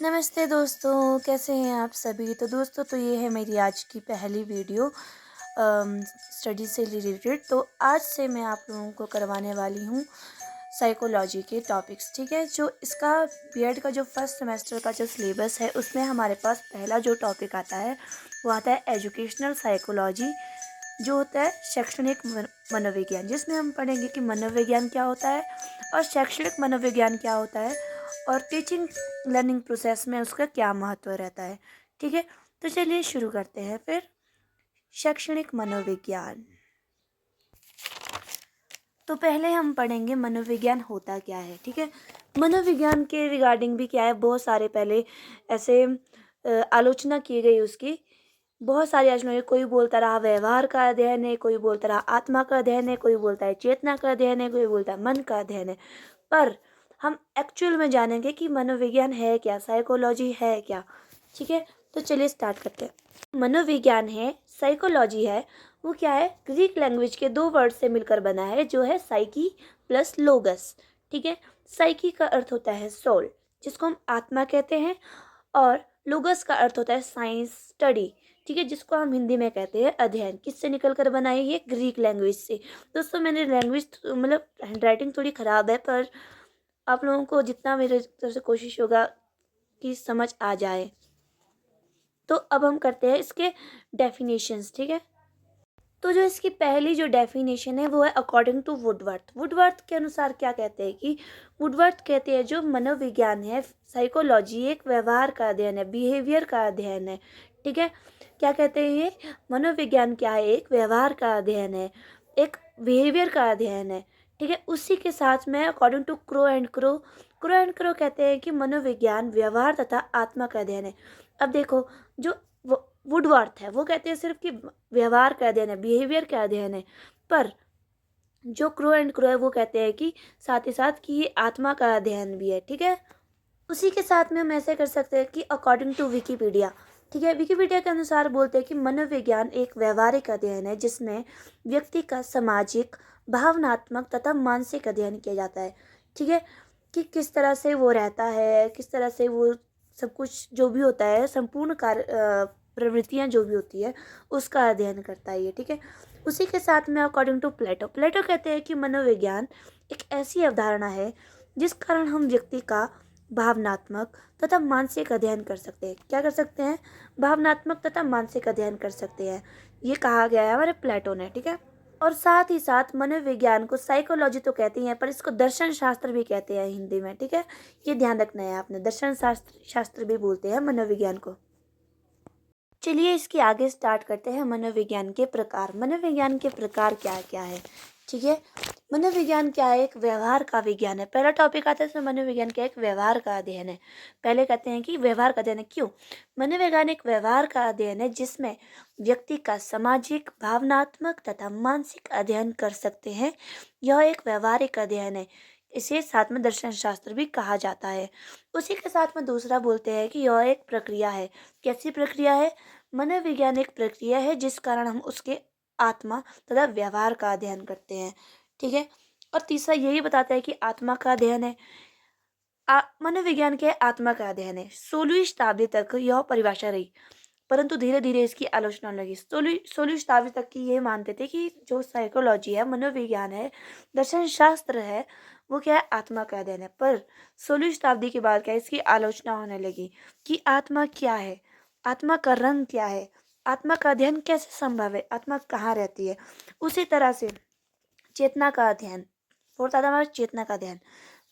नमस्ते दोस्तों, कैसे हैं आप सभी। तो दोस्तों, तो ये है मेरी आज की पहली वीडियो स्टडी से रिलेटेड। तो आज से मैं आप लोगों को करवाने वाली हूँ साइकोलॉजी के टॉपिक्स, ठीक है। जो इसका बीएड का जो फर्स्ट सेमेस्टर का जो सिलेबस है, उसमें हमारे पास पहला जो टॉपिक आता है वो आता है एजुकेशनल साइकोलॉजी, जो होता है शैक्षणिक मनोविज्ञान, जिसमें हम पढ़ेंगे कि मनोविज्ञान क्या होता है और शैक्षणिक मनोविज्ञान क्या होता है और टीचिंग लर्निंग प्रोसेस में उसका क्या महत्व रहता है, ठीक है। तो चलिए शुरू करते हैं फिर। शैक्षणिक मनोविज्ञान। तो पहले हम पढ़ेंगे मनोविज्ञान होता क्या है, ठीक है। मनोविज्ञान के रिगार्डिंग भी क्या है, बहुत सारे पहले ऐसे आलोचना की गई उसकी। बहुत सारी आलोचना हुई। कोई बोलता रहा व्यवहार का अध्ययन है, कोई बोलता रहा आत्मा का अध्ययन है, कोई बोलता है चेतना का अध्ययन है, कोई बोलता है मन का अध्ययन है। पर हम एक्चुअल में जानेंगे कि मनोविज्ञान है क्या, साइकोलॉजी है क्या, ठीक है। तो चलिए स्टार्ट करते हैं। मनोविज्ञान है, साइकोलॉजी है, वो क्या है, ग्रीक लैंग्वेज के दो वर्ड से मिलकर बना है, जो है साइकी प्लस लोगस, ठीक है। साइकी का अर्थ होता है सोल, जिसको हम आत्मा कहते हैं, और लोगस का अर्थ होता है साइंस, स्टडी, ठीक है, जिसको हम हिंदी में कहते हैं अध्ययन। किससे निकल कर बना है ये, ग्रीक लैंग्वेज से। दोस्तों, मैंने लैंग्वेज मतलब हैंडराइटिंग थोड़ी ख़राब है, पर आप लोगों को जितना मेरे तरफ से कोशिश होगा कि समझ आ जाए। तो अब हम करते हैं इसके डेफिनेशंस, ठीक है। तो जो इसकी पहली जो डेफिनेशन है वो है अकॉर्डिंग टू वुडवर्थ। वुडवर्थ के अनुसार क्या कहते हैं कि वुडवर्थ कहते हैं जो मनोविज्ञान है, साइकोलॉजी एक व्यवहार का अध्ययन है, बिहेवियर का अध्ययन है, ठीक है। क्या कहते हैं ये, मनोविज्ञान क्या है, एक व्यवहार का अध्ययन है, एक बिहेवियर का अध्ययन है, ठीक है। उसी के साथ में according to Crow and Crow कहते हैं कि मनोविज्ञान व्यवहार तथा आत्मा का अध्ययन है। अब देखो, जो वुडवर्थ है वो कहते हैं सिर्फ कि व्यवहार का अध्ययन है, बिहेवियर का अध्ययन है, पर जो क्रो एंड क्रो है वो कहते हैं कि साथ ही साथ कि ये आत्मा का अध्ययन भी है, ठीक है। उसी के साथ में हम ऐसे कर सकते हैं कि अकॉर्डिंग टू विकीपीडिया, ठीक है, विकीपीडिया के अनुसार बोलते हैं कि मनोविज्ञान एक व्यवहारिक अध्ययन है जिसमें व्यक्ति का सामाजिक, भावनात्मक तथा मानसिक अध्ययन किया जाता है, ठीक है। कि किस तरह से वो रहता है, किस तरह से वो सब कुछ जो भी होता है, संपूर्ण कार्य प्रवृत्तियाँ जो भी होती है उसका अध्ययन करता है ये, ठीक है। उसी के साथ में अकॉर्डिंग टू प्लेटो कहते हैं कि मनोविज्ञान एक ऐसी अवधारणा है जिस कारण हम व्यक्ति का भावनात्मक तथा मानसिक अध्ययन कर सकते हैं। क्या कर सकते हैं, भावनात्मक तथा मानसिक अध्ययन कर सकते हैं, ये कहा गया है हमारे प्लेटो ने, ठीक है। और साथ ही साथ मनोविज्ञान को साइकोलॉजी तो कहते हैं, पर इसको दर्शन शास्त्र भी कहते हैं हिंदी में, ठीक है। ये ध्यान रखना है आपने, दर्शन शास्त्र भी बोलते हैं मनोविज्ञान को। चलिए इसकी आगे स्टार्ट करते हैं। मनोविज्ञान के प्रकार। मनोविज्ञान के प्रकार क्या क्या है, ठीक है। मनोविज्ञान क्या है, एक व्यवहार का विज्ञान है। पहला टॉपिक आता है इसमें, मनोविज्ञान क्या, एक व्यवहार का अध्ययन है। पहले कहते हैं कि व्यवहार का अध्ययन है। क्यों, मनोविज्ञान एक व्यवहार का अध्ययन है जिसमें व्यक्ति का सामाजिक, भावनात्मक तथा मानसिक अध्ययन कर सकते हैं। यह एक व्यवहारिक अध्ययन है, इसे साथ में दर्शन शास्त्र भी कहा जाता है। उसी के साथ में दूसरा बोलते हैं कि यह एक प्रक्रिया है। कैसी प्रक्रिया है, मनोविज्ञान एक प्रक्रिया है जिस कारण हम उसके आत्मा तथा व्यवहार का अध्ययन करते हैं, ठीक है। और तीसरा यही बताता है कि आत्मा का अध्ययन है। मनोविज्ञान के आत्मा का अध्ययन है। 16वीं शताब्दी तक यह परिभाषा रही, परंतु धीरे धीरे इसकी आलोचना लगी। 16वीं शताब्दी तक की ये मानते थे कि जो साइकोलॉजी है, मनोविज्ञान है, दर्शन शास्त्र है, वो क्या है, आत्मा का अध्ययन है। पर 16वीं शताब्दी के बाद क्या है, इसकी आलोचना होने लगी कि आत्मा क्या है, आत्मा का रंग क्या है, आत्मा का अध्ययन कैसे संभव है, आत्मा कहाँ रहती है। उसी तरह से चेतना का अध्ययन, फोर्थ आता है हमारा चेतना का अध्ययन।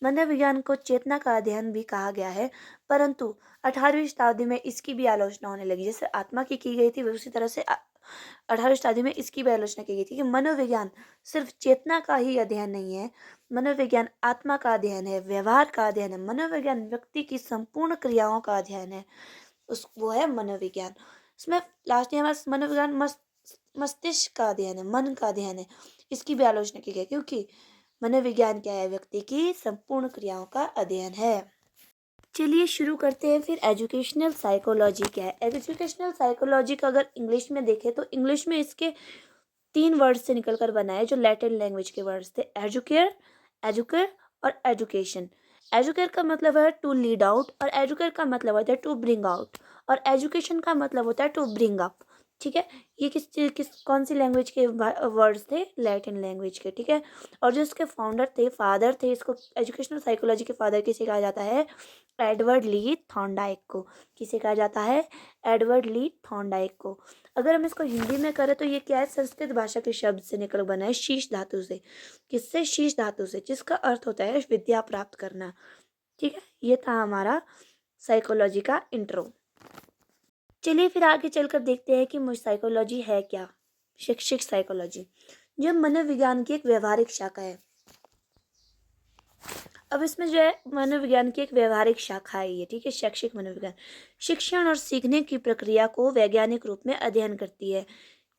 मनोविज्ञान को चेतना का अध्ययन भी कहा गया है, परंतु 18वीं शताब्दी में इसकी भी आलोचना होने लगी। जैसे आत्मा की गई थी, उसी तरह से 18वीं शताब्दी में इसकी भी आलोचना की गई थी कि मनोविज्ञान सिर्फ चेतना का ही अध्ययन नहीं है, मनोविज्ञान आत्मा का अध्ययन है, व्यवहार का अध्ययन है, मनोविज्ञान व्यक्ति की संपूर्ण क्रियाओं का अध्ययन है, उस वो है मनोविज्ञान। इसमें लास्ट में हमारा मनोविज्ञान मस्तिष्क का अध्ययन है, मन का अध्ययन है, इसकी भी आलोचना की गई, क्योंकि मनोविज्ञान क्या है, व्यक्ति की संपूर्ण क्रियाओं का अध्ययन है। चलिए शुरू करते हैं फिर। एजुकेशनल साइकोलॉजी क्या है। एजुकेशनल साइकोलॉजी का अगर इंग्लिश में देखें तो इंग्लिश में इसके 3 वर्ड से निकल कर बना है, जो लैटिन लैंग्वेज के वर्ड्स थे, एजुकेयर, एजुकेर और एजुकेशन। एजुकेट का मतलब है टू लीड आउट, और एजुकेट का मतलब होता है टू ब्रिंग आउट, और एजुकेशन का मतलब होता है टू ब्रिंग अप। ठीक है, ये किस कौन सी लैंग्वेज के वर्ड्स थे? लैटिन लैंग्वेज के। ठीक है, और जो इसके फाउंडर थे, फादर थे, इसको एजुकेशनल साइकोलॉजी के फादर किसे कहा जाता है? एडवर्ड ली थॉर्नडाइक को। किसे कहा जाता है? एडवर्ड ली थॉर्नडाइक को। अगर हम इसको हिंदी में करें तो ये क्या है? संस्कृत भाषा के शब्द से निकल बना है, शीश धातु से। किससे? शीश धातु से, जिसका अर्थ होता है विद्या प्राप्त करना। ठीक है, ये था हमारा साइकोलॉजी का इंट्रो। चलिए फिर आगे चलकर देखते हैं कि साइकोलॉजी है क्या। शैक्षिक साइकोलॉजी जो मनोविज्ञान की एक व्यवहारिक शाखा है। अब इसमें जो है मनोविज्ञान की एक व्यवहारिक शाखा है ये। ठीक है, शैक्षिक मनोविज्ञान शिक्षण और सीखने की प्रक्रिया को वैज्ञानिक रूप में अध्ययन करती है।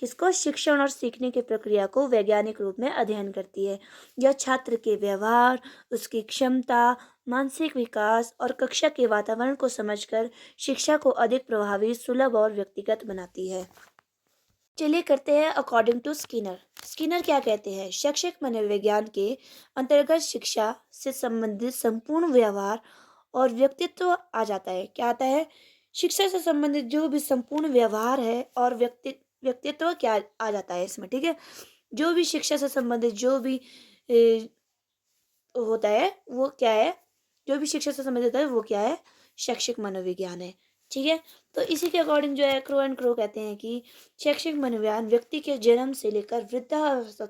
किसको? शिक्षण और सीखने की प्रक्रिया को वैज्ञानिक रूप में अध्ययन करती है। यह छात्र के व्यवहार, उसकी क्षमता, मानसिक विकास और कक्षा के वातावरण को समझकर शिक्षा को अधिक प्रभावी, सुलभ और व्यक्तिगत बनाती है। चलिए करते हैं अकॉर्डिंग टू स्किनर। स्किनर क्या कहते हैं? शैक्षिक मनोविज्ञान के अंतर्गत शिक्षा से संबंधित संपूर्ण व्यवहार और व्यक्तित्व आ जाता है। क्या आता है? शिक्षा से संबंधित जो भी संपूर्ण व्यवहार है और व्यक्तित्व क्या आ जाता है इसमें। ठीक है, जो भी शिक्षा से संबंधित जो भी होता है वो क्या है? जो भी शिक्षा से संबंधित है वो क्या है? शैक्षिक मनोविज्ञान है। ठीक है, तो इसी के अकॉर्डिंग जो है क्रो एंड क्रो कहते हैं कि शैक्षिक मनोविज्ञान व्यक्ति के जन्म से लेकर वृद्धावस्था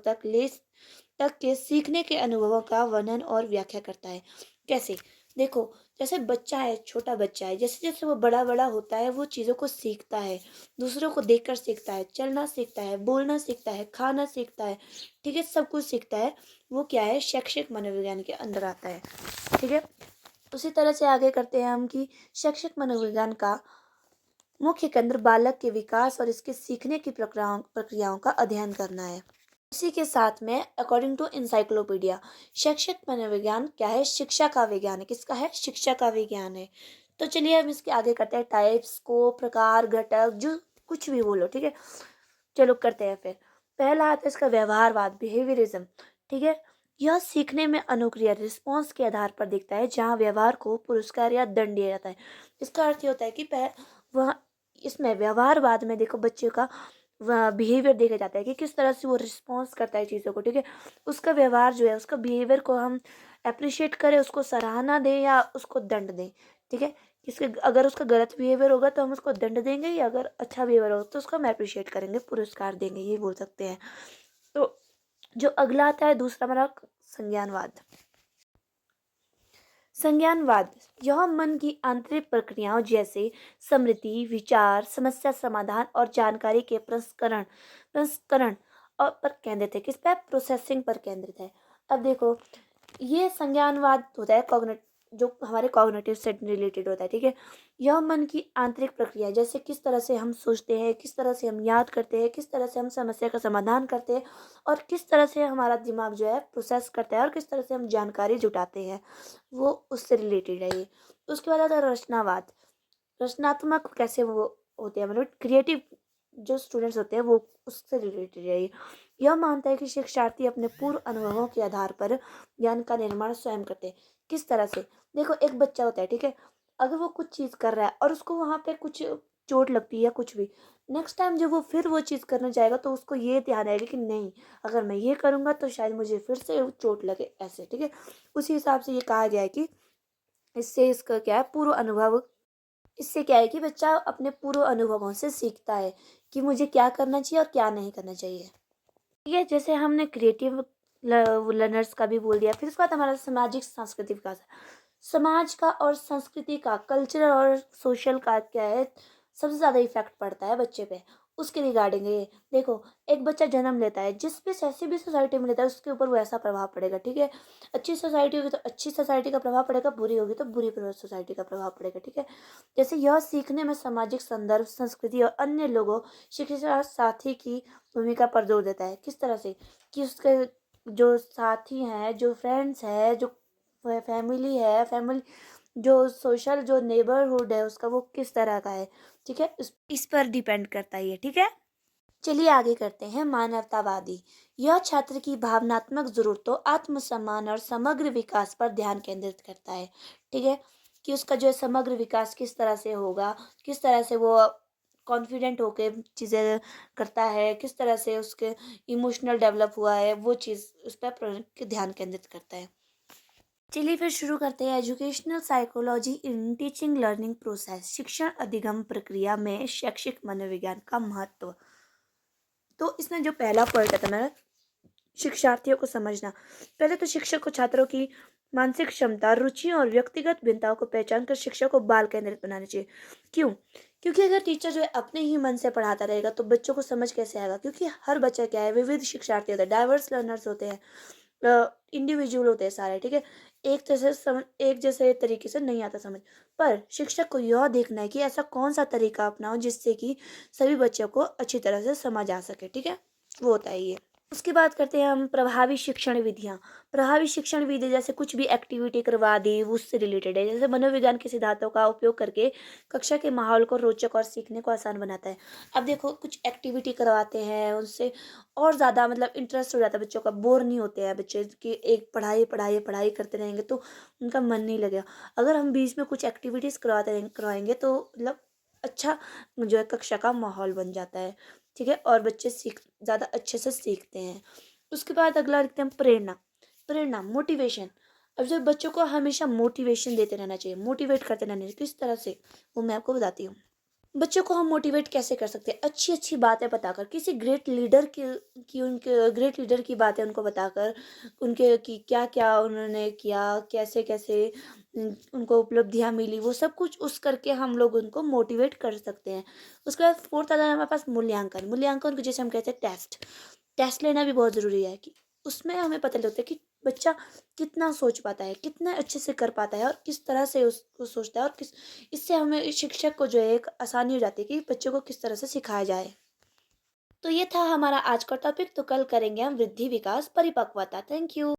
तक के सीखने के अनुभवों का वर्णन और व्याख्या करता है। कैसे? देखो, जैसे बच्चा है, छोटा बच्चा है, जैसे जैसे वो बड़ा बड़ा होता है वो चीज़ों को सीखता है, दूसरों को देखकर सीखता है, चलना सीखता है, बोलना सीखता है, खाना सीखता है। ठीक है, सब कुछ सीखता है। वो क्या है? शैक्षिक मनोविज्ञान के अंदर आता है। ठीक है, उसी तरह से आगे करते हैं हम कि शैक्षिक मनोविज्ञान का मुख्य केंद्र बालक के विकास और इसके सीखने की प्रक्रियाओं का अध्ययन करना है। इसी के साथ में अकॉर्डिंग टू इंसाइक्लोपीडिया शैक्षिक मनोविज्ञान क्या है? शिक्षा का विज्ञान है। किसका है? शिक्षा का विज्ञान है। तो चलिए हम इसके आगे करते हैं टाइप्स को, प्रकार, घटक, जो कुछ भी बोलो। ठीक है, चलो करते हैं फिर। पहला आता है इसका व्यवहारवाद, बिहेवियरिज्म। ठीक है, यह सीखने में अनुक्रिया रिस्पॉन्स के आधार पर दिखता है, जहाँ व्यवहार को पुरस्कार या दंड दिया जाता है। इसका अर्थ ये होता है कि वह इसमें व्यवहारवाद में देखो बच्चे का बिहेवियर देखा जाता है कि किस तरह से वो रिस्पॉन्स करता है चीज़ों को। ठीक है, उसका व्यवहार जो है, उसका बिहेवियर को हम अप्रिशिएट करें, उसको सराहना दें या उसको दंड दें। ठीक है, किसके अगर उसका गलत बिहेवियर होगा तो हम उसको दंड देंगे, या अगर अच्छा बिहेवियर होगा तो उसको हम अप्रिशिएट करेंगे, पुरस्कार देंगे, ये बोल सकते हैं। तो जो अगला आता है दूसरा हमारा संज्ञानवाद। संज्ञानवाद यह मन की आंतरिक प्रक्रियाओं जैसे स्मृति, विचार, समस्या समाधान और जानकारी के प्रसंस्करण और पर केंद्रित है। किस पे? प्रोसेसिंग पर केंद्रित है। अब देखो, ये संज्ञानवाद होता है जो हमारे कॉग्निटिव से रिलेटेड होता है। ठीक है, यह मन की आंतरिक प्रक्रिया, जैसे किस तरह से हम सोचते हैं, किस तरह से हम याद करते हैं, किस तरह से हम समस्या का समाधान करते हैं, और किस तरह से हमारा दिमाग जो है प्रोसेस करता है, और किस तरह से हम जानकारी जुटाते हैं, वो उससे रिलेटेड है ये। उसके बाद आता है रचनावाद। रचनात्मक कैसे वो होते हैं, मतलब क्रिएटिव जो स्टूडेंट्स होते हैं वो उससे रिलेटेड है ये। यह मानता है कि शिक्षार्थी अपने पूर्व अनुभवों के आधार पर ज्ञान का निर्माण स्वयं करते हैं। किस तरह से? देखो, एक बच्चा होता है, ठीक है, अगर वो कुछ चीज़ कर रहा है और उसको वहाँ पे कुछ चोट लगती है या कुछ भी, नेक्स्ट टाइम जब वो फिर वो चीज़ करने जाएगा तो उसको ये ध्यान आएगा कि नहीं, अगर मैं ये करूँगा तो शायद मुझे फिर से चोट लगे, ऐसे। ठीक है, उसी हिसाब से ये कहा गया है कि इससे इसका क्या है, पूर्व अनुभव। इससे क्या है कि बच्चा अपने पूर्व अनुभवों से सीखता है कि मुझे क्या करना चाहिए और क्या नहीं करना चाहिए। ठीक है, जैसे हमने क्रिएटिव लर्नर्स का भी बोल दिया। फिर उसके बाद हमारा सामाजिक सांस्कृतिक विकास है। समाज का और संस्कृति का, कल्चरल और सोशल का क्या है, सबसे ज़्यादा इफेक्ट पड़ता है बच्चे पे। उसके रिगार्डिंग ये देखो, एक बच्चा जन्म लेता है, जिस भी ऐसी भी सोसाइटी में लेता है उसके ऊपर वैसा प्रभाव पड़ेगा। ठीक है, अच्छी सोसाइटी होगी तो अच्छी सोसाइटी का प्रभाव पड़ेगा, बुरी होगी तो बुरी सोसाइटी का प्रभाव पड़ेगा। ठीक है, जैसे यह सीखने में सामाजिक संदर्भ, संस्कृति और अन्य लोगों, शिक्षा साथी की भूमिका पर जोर देता है। किस तरह से? कि उसके जो साथी हैं, जो फ्रेंड्स है, जो फैमिली जो सोशल जो नेबरहुड है उसका, वो किस तरह का है। ठीक है, इस पर डिपेंड करता है ये। ठीक है, चलिए आगे करते हैं मानवतावादी। यह छात्र की भावनात्मक ज़रूरतों, आत्मसम्मान और समग्र विकास पर ध्यान केंद्रित करता है। ठीक है? कि उसका जो है समग्र विकास किस तरह से होगा, किस तरह से वो कॉन्फिडेंट होके चीज़ें करता है, किस तरह से उसके इमोशनल डेवलप हुआ है, वो चीज़ उस पर ध्यान केंद्रित करता है। चलिए फिर शुरू करते हैं educational psychology in teaching learning process, शिक्षण अधिगम प्रक्रिया में शैक्षिक मनोविज्ञान का महत्व। तो इसमें जो पहला पॉइंट था मेरा, शिक्षार्थियों को समझना। पहले तो शिक्षक को छात्रों की मानसिक क्षमता, रुचियों और व्यक्तिगत भिन्नताओं को पहचान कर शिक्षा को बाल केंद्रित बनाना चाहिए। क्यों? क्योंकि अगर टीचर जो है अपने ही मन से पढ़ाता रहेगा तो बच्चों को समझ कैसे आएगा? क्योंकि हर बच्चा क्या है, विविध शिक्षार्थी होता है, डाइवर्स लर्नर्स होते हैं, इंडिविजुअल होते हैं सारे। ठीक है? एक जैसे तरीके से नहीं आता समझ। पर शिक्षक को यह देखना है कि ऐसा कौन सा तरीका अपनाओ जिससे कि सभी बच्चों को अच्छी तरह से समझ आ सके। ठीक है? वो होता है ये। उसके बाद करते हैं हम प्रभावी शिक्षण विधियाँ। प्रभावी शिक्षण विधि जैसे कुछ भी एक्टिविटी करवा दी, वो उससे रिलेटेड है। जैसे मनोविज्ञान के सिद्धांतों का उपयोग करके कक्षा के माहौल को रोचक और सीखने को आसान बनाता है। अब देखो कुछ एक्टिविटी करवाते हैं, उससे और ज़्यादा मतलब इंटरेस्ट हो जाता है बच्चों का, बोर नहीं होते हैं बच्चे कि एक पढ़ाई पढ़ाई पढ़ाई करते रहेंगे तो उनका मन नहीं लगेगा। अगर हम बीच में कुछ एक्टिविटीज़ करवाएंगे तो मतलब अच्छा जो है कक्षा का माहौल बन जाता है। ठीक है? और बच्चे ज़्यादा अच्छे से सीखते हैं। उसके बाद अगला लिखते हैं प्रेरणा। प्रेरणा मोटिवेशन। अब जो बच्चों को हमेशा मोटिवेशन देते रहना चाहिए, मोटिवेट करते रहना चाहिए। किस तरह से, वो मैं आपको बताती हूँ। बच्चों को हम मोटिवेट कैसे कर सकते हैं? अच्छी अच्छी बातें बताकर, किसी ग्रेट लीडर की उनके ग्रेट लीडर की बातें उनको बताकर, उनके कि क्या क्या उन्होंने किया, कैसे कैसे उनको उपलब्धियां मिली, वो सब कुछ उस करके हम लोग उनको मोटिवेट कर सकते हैं। उसके बाद फोर्थ आता है हमारे पास मूल्यांकन। मूल्यांकन को जैसे हम कहते हैं टेस्ट। टेस्ट लेना भी बहुत ज़रूरी है कि उसमें हमें पता लगता है कि बच्चा कितना सोच पाता है, कितना अच्छे से कर पाता है और किस तरह से उसको सोचता है, और किस इससे हमें शिक्षक को जो है एक आसानी हो जाती है कि बच्चों को किस तरह से सिखाया जाए। तो ये था हमारा आज का टॉपिक। तो कल करेंगे हम वृद्धि, विकास, परिपक्वता। Thank you.